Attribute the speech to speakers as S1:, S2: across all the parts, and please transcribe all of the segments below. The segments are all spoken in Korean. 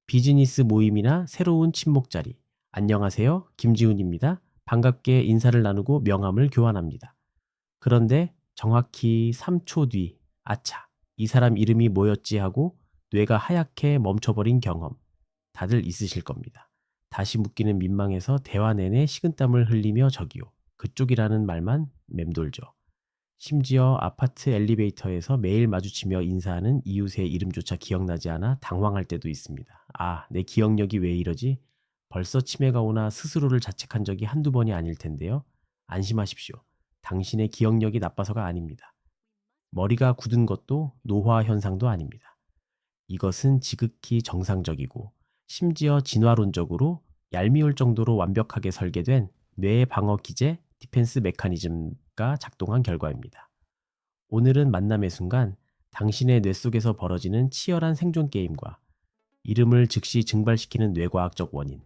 S1: 비즈니스 모임이나 새로운 친목 자리. 안녕하세요. 김지훈입니다. 반갑게 인사를 나누고 명함을 교환합니다. 그런데 정확히 3초 뒤, 아차, 이 사람 이름이 뭐였지 하고 뇌가 하얗게 멈춰버린 경험. 다들 있으실 겁니다. 다시 묻기는 민망해서 대화 내내 식은땀을 흘리며 저기요. 그쪽이라는 말만 맴돌죠. 심지어 아파트 엘리베이터에서 매일 마주치며 인사하는 이웃의 이름조차 기억나지 않아 당황할 때도 있습니다. 아, 내 기억력이 왜 이러지? 벌써 치매가 오나 스스로를 자책한 적이 한두 번이 아닐 텐데요. 안심하십시오. 당신의 기억력이 나빠서가 아닙니다. 머리가 굳은 것도 노화 현상도 아닙니다. 이것은 지극히 정상적이고 심지어 진화론적으로 얄미울 정도로 완벽하게 설계된 뇌 방어 기제 디펜스 메커니즘가 작동한 결과입니다. 오늘은 만남의 순간 당신의 뇌 속에서 벌어지는 치열한 생존 게임과 이름을 즉시 증발시키는 뇌과학적 원인,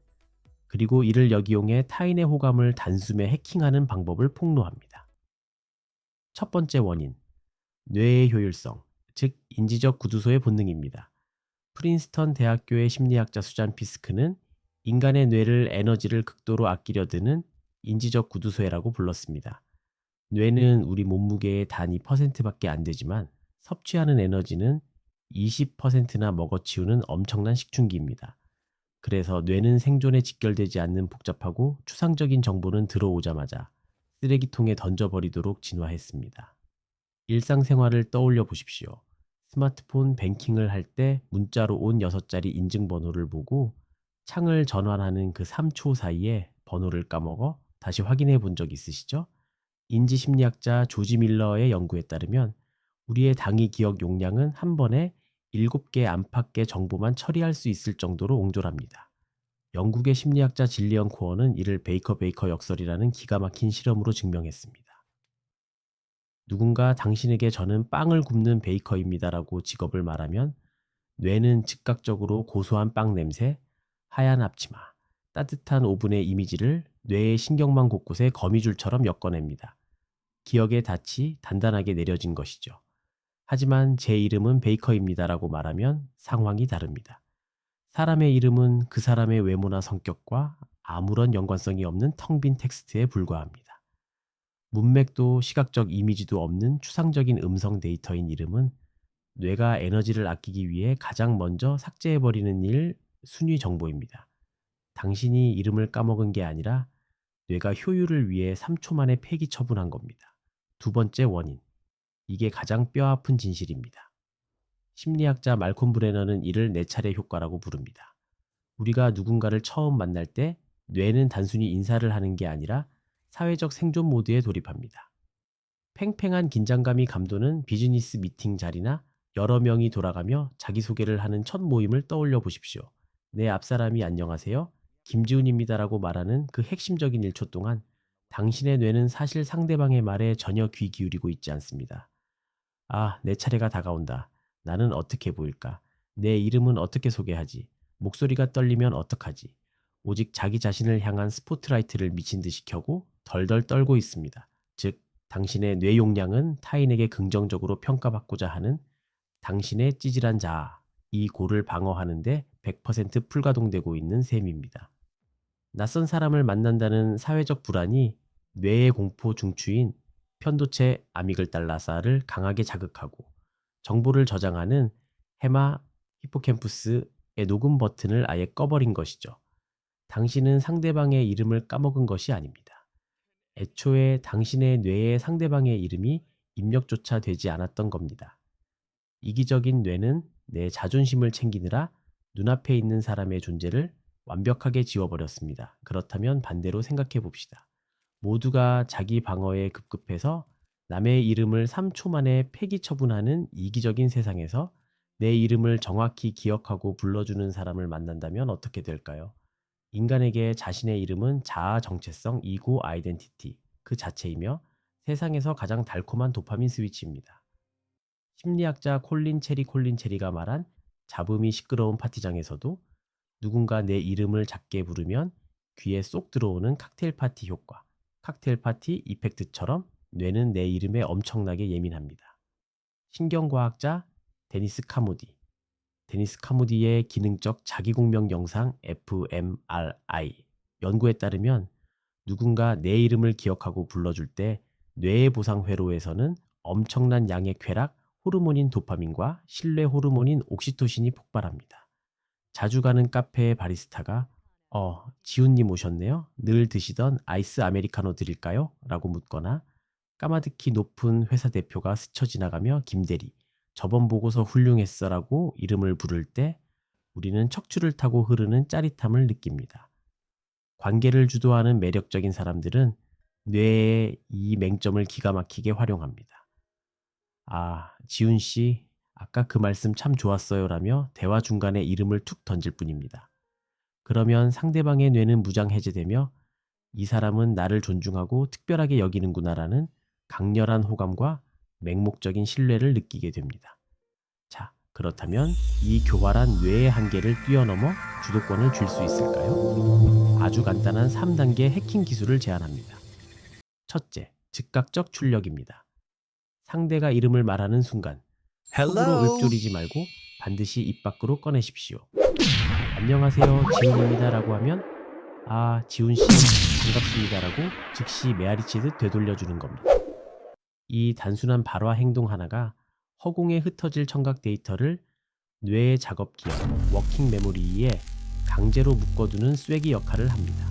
S1: 그리고 이를 역이용해 타인의 호감을 단숨에 해킹하는 방법을 폭로합니다. 첫 번째 원인, 뇌의 효율성, 즉 인지적 구두소의 본능입니다. 프린스턴 대학교의 심리학자 수잔 피스크는 인간의 뇌를 에너지를 극도로 아끼려 드는 인지적 구두소라고 불렀습니다. 뇌는 우리 몸무게의 단 2%밖에 안 되지만 섭취하는 에너지는 20%나 먹어치우는 엄청난 식충기입니다. 그래서 뇌는 생존에 직결되지 않는 복잡하고 추상적인 정보는 들어오자마자 쓰레기통에 던져버리도록 진화했습니다. 일상생활을 떠올려 보십시오. 스마트폰 뱅킹을 할 때 문자로 온 6자리 인증번호를 보고 창을 전환하는 그 3초 사이에 번호를 까먹어 다시 확인해 본 적 있으시죠? 인지심리학자 조지 밀러의 연구에 따르면 우리의 당위 기억 용량은 한 번에 7개 안팎의 정보만 처리할 수 있을 정도로 옹졸합니다. 영국의 심리학자 질리언 코어는 이를 베이커 역설이라는 기가 막힌 실험으로 증명했습니다. 누군가 당신에게 저는 빵을 굽는 베이커입니다라고 직업을 말하면 뇌는 즉각적으로 고소한 빵 냄새, 하얀 앞치마, 따뜻한 오븐의 이미지를 뇌의 신경망 곳곳에 거미줄처럼 엮어냅니다. 기억의 닻이 단단하게 내려진 것이죠. 하지만 제 이름은 베이커입니다라고 말하면 상황이 다릅니다. 사람의 이름은 그 사람의 외모나 성격과 아무런 연관성이 없는 텅 빈 텍스트에 불과합니다. 문맥도 시각적 이미지도 없는 추상적인 음성 데이터인 이름은 뇌가 에너지를 아끼기 위해 가장 먼저 삭제해버리는 일 순위 정보입니다. 당신이 이름을 까먹은 게 아니라 뇌가 효율을 위해 3초 만에 폐기 처분한 겁니다. 두 번째 원인. 이게 가장 뼈아픈 진실입니다. 심리학자 말콤 브레너는 이를 네 차례 효과라고 부릅니다. 우리가 누군가를 처음 만날 때 뇌는 단순히 인사를 하는 게 아니라 사회적 생존 모드에 돌입합니다. 팽팽한 긴장감이 감도는 비즈니스 미팅 자리나 여러 명이 돌아가며 자기소개를 하는 첫 모임을 떠올려 보십시오. 내 앞사람이 안녕하세요. 김지훈입니다라고 말하는 그 핵심적인 1초 동안 당신의 뇌는 사실 상대방의 말에 전혀 귀 기울이고 있지 않습니다. 아, 내 차례가 다가온다. 나는 어떻게 보일까? 내 이름은 어떻게 소개하지? 목소리가 떨리면 어떡하지? 오직 자기 자신을 향한 스포트라이트를 미친 듯이 켜고 덜덜 떨고 있습니다. 즉, 당신의 뇌 용량은 타인에게 긍정적으로 평가받고자 하는 당신의 찌질한 자아, 이 고를 방어하는데 100% 풀가동되고 있는 셈입니다. 낯선 사람을 만난다는 사회적 불안이 뇌의 공포 중추인 편도체 아미글달라사를 강하게 자극하고 정보를 저장하는 헤마 히포캠푸스의 녹음 버튼을 아예 꺼버린 것이죠. 당신은 상대방의 이름을 까먹은 것이 아닙니다. 애초에 당신의 뇌에 상대방의 이름이 입력조차 되지 않았던 겁니다. 이기적인 뇌는 내 자존심을 챙기느라 눈앞에 있는 사람의 존재를 완벽하게 지워버렸습니다. 그렇다면 반대로 생각해 봅시다. 모두가 자기 방어에 급급해서 남의 이름을 3초 만에 폐기 처분하는 이기적인 세상에서 내 이름을 정확히 기억하고 불러주는 사람을 만난다면 어떻게 될까요? 인간에게 자신의 이름은 자아 정체성 이고 아이덴티티 그 자체이며 세상에서 가장 달콤한 도파민 스위치입니다. 심리학자 콜린 체리가 말한 잡음이 시끄러운 파티장에서도 누군가 내 이름을 작게 부르면 귀에 쏙 들어오는 칵테일 파티 효과, 칵테일 파티 이펙트처럼 뇌는 내 이름에 엄청나게 예민합니다. 신경과학자 데니스 카모디, 데니스 카무디의 기능적 자기공명 영상 fMRI 연구에 따르면 누군가 내 이름을 기억하고 불러줄 때 뇌의 보상 회로에서는 엄청난 양의 쾌락 호르몬인 도파민과 신뢰 호르몬인 옥시토신이 폭발합니다. 자주 가는 카페의 바리스타가 지훈님 오셨네요. 늘 드시던 아이스 아메리카노 드릴까요? 라고 묻거나 까마득히 높은 회사 대표가 스쳐 지나가며 김대리, 저번 보고서 훌륭했어 라고 이름을 부를 때 우리는 척추를 타고 흐르는 짜릿함을 느낍니다. 관계를 주도하는 매력적인 사람들은 뇌의 이 맹점을 기가 막히게 활용합니다. 지훈 씨, 아까 그 말씀 참 좋았어요 라며 대화 중간에 이름을 툭 던질 뿐입니다. 그러면 상대방의 뇌는 무장 해제되며 이 사람은 나를 존중하고 특별하게 여기는구나라는 강렬한 호감과 맹목적인 신뢰를 느끼게 됩니다. 자, 그렇다면 이 교활한 뇌의 한계를 뛰어넘어 주도권을 줄 수 있을까요? 아주 간단한 3단계 해킹 기술을 제안합니다. 첫째, 즉각적 출력입니다. 상대가 이름을 말하는 순간 속으로
S2: Hello.
S1: 읊조리지 말고 반드시 입 밖으로 꺼내십시오. 안녕하세요, 지훈입니다 라고 하면 지훈씨 반갑습니다 라고 즉시 메아리치듯 되돌려주는 겁니다. 이 단순한 발화 행동 하나가 허공에 흩어질 청각 데이터를 뇌의 작업기억, 워킹 메모리에 강제로 묶어두는 쐐기 역할을 합니다.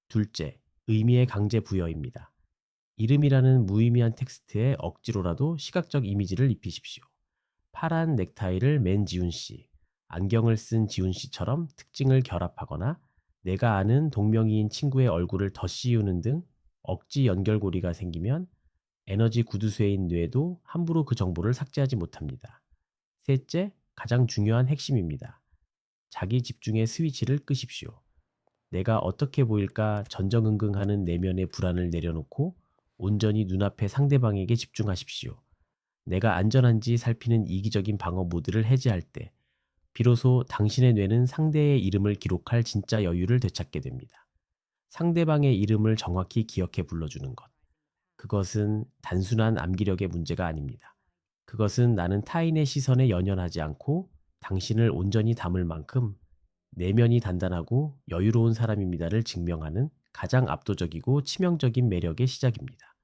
S1: 둘째, 의미의 강제 부여입니다. 이름이라는 무의미한 텍스트에 억지로라도 시각적 이미지를 입히십시오. 파란 넥타이를 맨 지훈씨, 안경을 쓴 지훈씨처럼 특징을 결합하거나 내가 아는 동명이인 친구의 얼굴을 덧씌우는 등 억지 연결고리가 생기면 에너지 구두쇠인 뇌도 함부로 그 정보를 삭제하지 못합니다. 셋째, 가장 중요한 핵심입니다. 자기 집중의 스위치를 끄십시오. 내가 어떻게 보일까 전전긍긍하는 내면의 불안을 내려놓고 온전히 눈앞의 상대방에게 집중하십시오. 내가 안전한지 살피는 이기적인 방어 모드를 해제할 때 비로소 당신의 뇌는 상대의 이름을 기록할 진짜 여유를 되찾게 됩니다. 상대방의 이름을 정확히 기억해 불러주는 것. 그것은 단순한 암기력의 문제가 아닙니다. 그것은 나는 타인의 시선에 연연하지 않고 당신을 온전히 담을 만큼 내면이 단단하고 여유로운 사람입니다를 증명하는 가장 압도적이고 치명적인 매력의 시작입니다.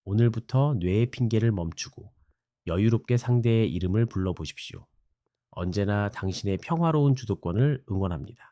S1: 오늘부터 뇌의 핑계를 멈추고 여유롭게 상대의 이름을 불러보십시오. 언제나 당신의 평화로운 주도권을 응원합니다.